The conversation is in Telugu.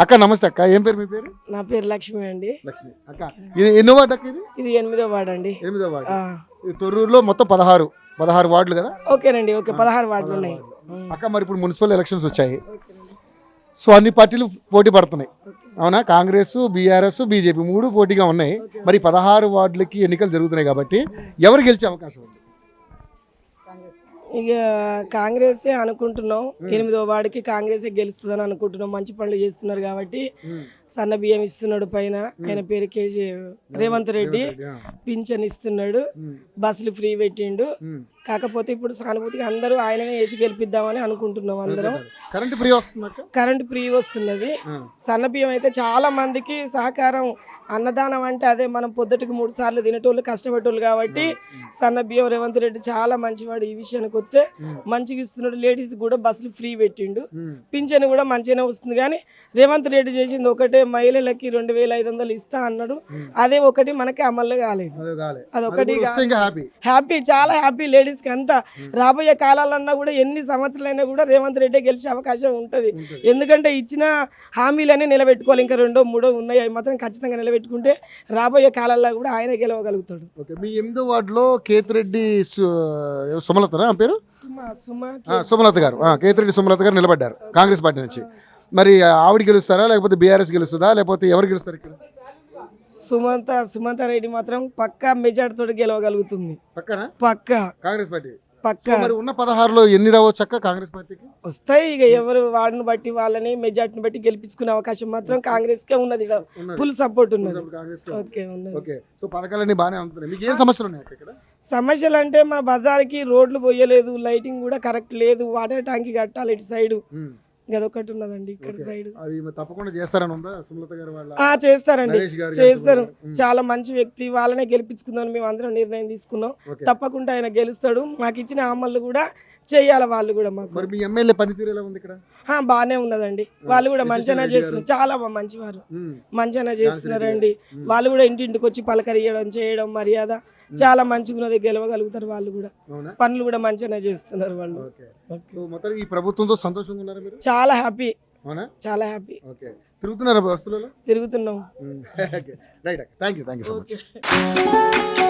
అక్క నమస్తే అక్క, ఏం పేరు మీ పేరు? నా పేరు లక్ష్మి అండి. లక్ష్మి. అక్క ఎన్నో వార్డు అక్క ఇది? ఇది 8వ వార్డు అండి. 8వ వార్డు. ఇది తొర్రూరులో మొత్తం 16 వార్డులు కదా? ఓకేనండి, ఓకే 16 వార్డులు ఉన్నాయి. అక్క మరి ఇప్పుడు మున్సిపల్ ఎలక్షన్స్ వచ్చాయి, సో అన్ని పార్టీలు పోటీ పడుతున్నాయి అవునా? కాంగ్రెస్, బీఆర్ఎస్, బీజేపీ 3 పోటీగా ఉన్నాయి. మరి 16 వార్డులకి ఎన్నికలు జరుగుతున్నాయి కాబట్టి ఎవరు గెలిచే అవకాశం ఉంది? ఇక కాంగ్రెసే అనుకుంటున్నాం. 8వ వార్డుకి కాంగ్రెసే గెలుస్తుందని అనుకుంటున్నాం. మంచి పనులు చేస్తున్నారు కాబట్టి. సన్న బియ్యం ఇస్తున్నాడు పైన, ఆయన పేరు కేజీ రేవంత్ రెడ్డి. పింఛన్ ఇస్తున్నాడు, బస్సులు ఫ్రీ పెట్టిండు. కాకపోతే ఇప్పుడు సానుభూతిగా అందరూ ఆయననే వేసి గెలిపిద్దామని అనుకుంటున్నాం అందరం. కరెంట్ ఫ్రీ వస్తున్నది. సన్న బియ్యం అయితే చాలా మందికి సహకారం. అన్నదానం అంటే అదే, మనం పొద్దుటికి 3 సార్లు తినేటోళ్ళు, కష్టపడేటోళ్ళు కాబట్టి సన్న బియ్యం రేవంత్ రెడ్డి చాలా మంచివాడు. ఈ విషయానికి వస్తే మంచిగా ఇస్తున్నాడు. లేడీస్ కూడా బస్సులు ఫ్రీ పెట్టిండు. పింఛన్ కూడా మంచిగానే వస్తుంది. కానీ రేవంత్ రెడ్డి చేసింది ఒకటే, మహిళలకి 2500 ఇస్తా అన్నాడు. అదే ఒకటి మనకి అమలు కాలేదు. అదొకటి హ్యాపీ, చాలా హ్యాపీ లేడీస్ కి అంతా. రాబోయే కాలాలన్నా కూడా ఎన్ని సంవత్సరాలైనా కూడా రేవంత్ రెడ్డి గెలిచే అవకాశం ఉంటది. ఎందుకంటే ఇచ్చిన హామీలన్నీ నిలబెట్టుకోవాలి. ఇంకా 2, 3 ఉన్నాయి, అవి మాత్రం ఖచ్చితంగా నిలబెట్టుకుంటే రాబోయే కాలాల్లో కూడా ఆయన గెలవగలుగుతాడు. మీ 8వ వార్డులో కేతిరెడ్డి సుమలత పేరు, సుమలత గారు, కేతిరెడ్డి సుమలత గారు నిలబడ్డారు కాంగ్రెస్ పార్టీ నుంచి. మరి ఆవిడ గెలుస్తారా, లేకపోతే బీఆర్ఎస్ గెలుస్తుందా, లేకపోతే ఎవరు గెలుస్తారు ఇక్కడ? సుమంత రెడ్డి మాత్రం పక్కా మెజార్టీ తోటి గెలవగలుగుతుంది. పక్కా కాంగ్రెస్ పార్టీ పక్కా. మరి ఉన్న 16లో ఎన్ని రావచ్చు అక్క కాంగ్రెస్ పార్టీకి? వస్తాయి. ఇక ఎవరు వార్డును బట్టి వాళ్ళని మెజార్టీని బట్టి గెలిపించుకునే అవకాశం మాత్రం కాంగ్రెస్ కే ఉన్నది. ఫుల్ సపోర్ట్ ఉన్నది. ఓకే, సో పథకాలన్నీ బాగానే ఉంటున్నాయి. మీకు ఏం సమస్యలు ఉన్నాయి ఇక్కడ? సమస్యలు అంటే మా బజార్కి రోడ్లు పోయలేదు, లైటింగ్ కూడా కరెక్ట్ లేదు, వాటర్ ట్యాంక్ కట్టాలి ఇటు సైడ్, అదొకటి ఉన్నదండి ఇక్కడ సైడ్. తప్పకుండా చేస్తారని ఉందా సుమలత గారు? చేస్తారండి, చేస్తారు. చాలా మంచి వ్యక్తి, వాళ్ళనే గెలిపించుకుందాం మేము అందరం నిర్ణయం తీసుకున్నాం. తప్పకుండా ఆయన గెలుస్తాడు. మాకు ఇచ్చిన హామీలు కూడా చెయ్యాలి వాళ్ళు కూడా. మాకు మరి మీ ఎమ్మెల్యే పనితీరు ఎలా ఉంది ఇక్కడ? బాగానే ఉన్నదండి. వాళ్ళు కూడా మంచిగా చేస్తున్నారు, చాలా మంచివారు, మంచిగా చేస్తున్నారండి. వాళ్ళు కూడా ఇంటింటికి వచ్చి పలకరియడం చేయడం మర్యాద చాలా మంచిగా ఉన్నది. గెలవగలుగుతారు వాళ్ళు కూడా. పనులు కూడా మంచిగా చేస్తున్నారు వాళ్ళు. ఈ ప్రభుత్వంతో సంతోషంగా ఉన్నారా మీరు? చాలా హ్యాపీ, చాలా హ్యాపీ. తిరుగుతున్నారా బస్సులలో? తిరుగుతున్నాం. Right, thank you so much.